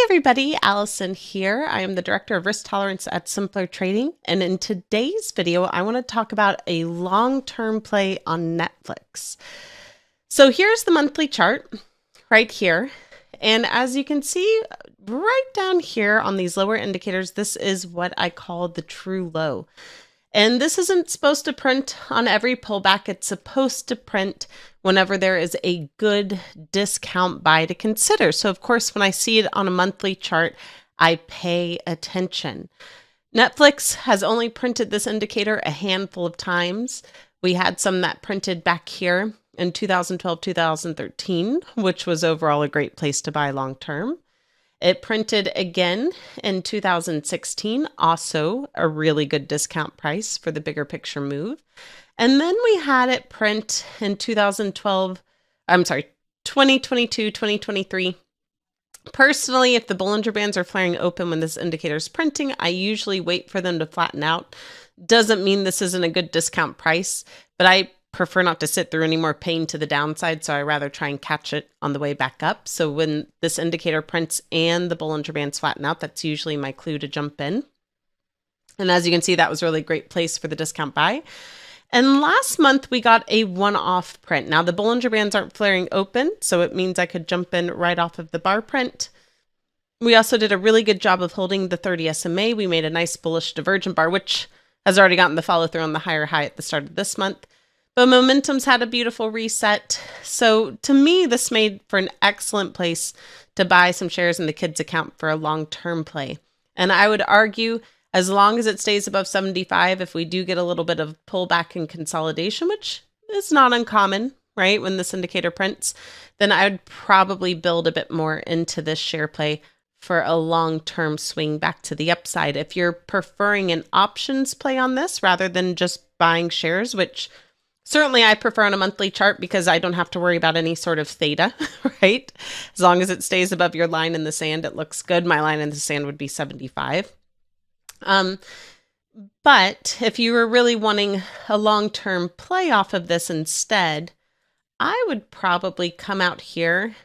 everybody, Allison here. I am the Director of Risk Tolerance at Simpler Trading, and in today's video, I want to talk about a long-term play on Netflix. So here's the monthly chart right here, and as you can see right down here on these lower indicators, this is what I call the true low. And this isn't supposed to print on every pullback. It's supposed to print whenever there is a good discount buy to consider. So of course, when I see it on a monthly chart, I pay attention. Netflix has only printed this indicator a handful of times. We had some that printed back here in 2012, 2013, which was overall a great place to buy long term. It printed again in 2016, also a really good discount price for the bigger picture move. And then we had it print in 2022, 2023. Personally, if the Bollinger Bands are flaring open when this indicator is printing, I usually wait for them to flatten out. Doesn't mean this isn't a good discount price, but I prefer not to sit through any more pain to the downside, so I rather try and catch it on the way back up. So when this indicator prints and the Bollinger Bands flatten out, that's usually my clue to jump in. And as you can see, that was a really great place for the discount buy. And last month, we got a one-off print. Now, the Bollinger Bands aren't flaring open, so it means I could jump in right off of the bar print. We also did a really good job of holding the 30 SMA. We made a nice bullish divergent bar, which has already gotten the follow-through on the higher high at the start of this month. But momentum's had a beautiful reset. So to me, this made for an excellent place to buy some shares in the kids account for a long-term play. And I would argue, as long as it stays above 75, if we do get a little bit of pullback and consolidation, which is not uncommon, right, when this indicator prints, then I would probably build a bit more into this share play for a long-term swing back to the upside. If you're preferring an options play on this rather than just buying shares, which certainly I prefer on a monthly chart because I don't have to worry about any sort of theta, right? As long as it stays above your line in the sand, it looks good. My line in the sand would be 75. But if you were really wanting a long-term play off of this instead, I would probably come out here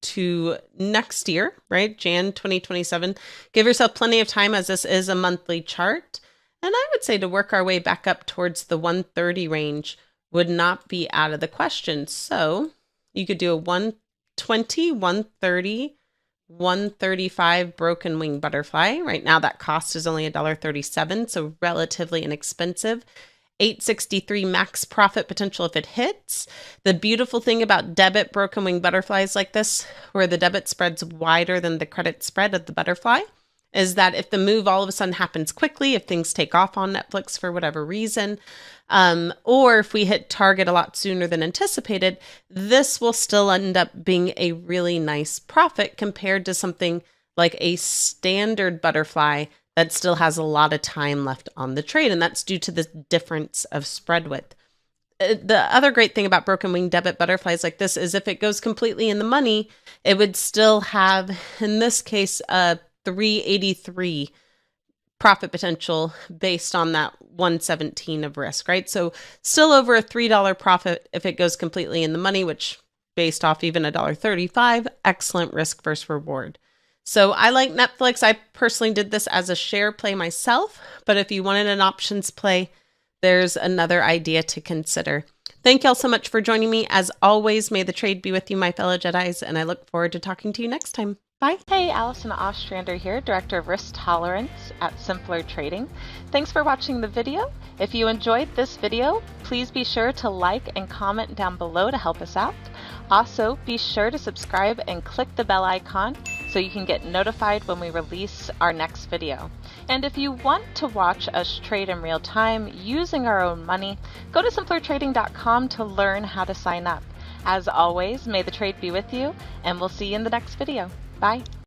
to next year, right? Jan 2027. Give yourself plenty of time as this is a monthly chart. And I would say to work our way back up towards the 130 range would not be out of the question. So you could do a 120, 130, 135 broken wing butterfly. Right now that cost is only $1.37, so relatively inexpensive. 863 max profit potential if it hits. The beautiful thing about debit broken wing butterflies like this, where the debit spread's wider than the credit spread of the butterfly, is that if the move all of a sudden happens quickly, if things take off on Netflix for whatever reason, or if we hit target a lot sooner than anticipated, this will still end up being a really nice profit compared to something like a standard butterfly that still has a lot of time left on the trade, and that's due to the difference of spread width. The other great thing about broken wing debit butterflies like this is if it goes completely in the money, it would still have, in this case, a 383 profit potential based on that 117 of risk, right? So still over a $3 profit if it goes completely in the money, which based off even $1.35, excellent risk versus reward. So I like Netflix. I personally did this as a share play myself, but if you wanted an options play, there's another idea to consider. Thank y'all so much for joining me. As always, may the trade be with you, my fellow Jedis, and I look forward to talking to you next time. Bye. Hey, Allison Ostrander here, Director of Risk Tolerance at Simpler Trading. Thanks for watching the video. If you enjoyed this video, please be sure to like and comment down below to help us out. Also, be sure to subscribe and click the bell icon so you can get notified when we release our next video. And if you want to watch us trade in real time using our own money, go to simplertrading.com to learn how to sign up. As always, may the trade be with you, and we'll see you in the next video. Bye.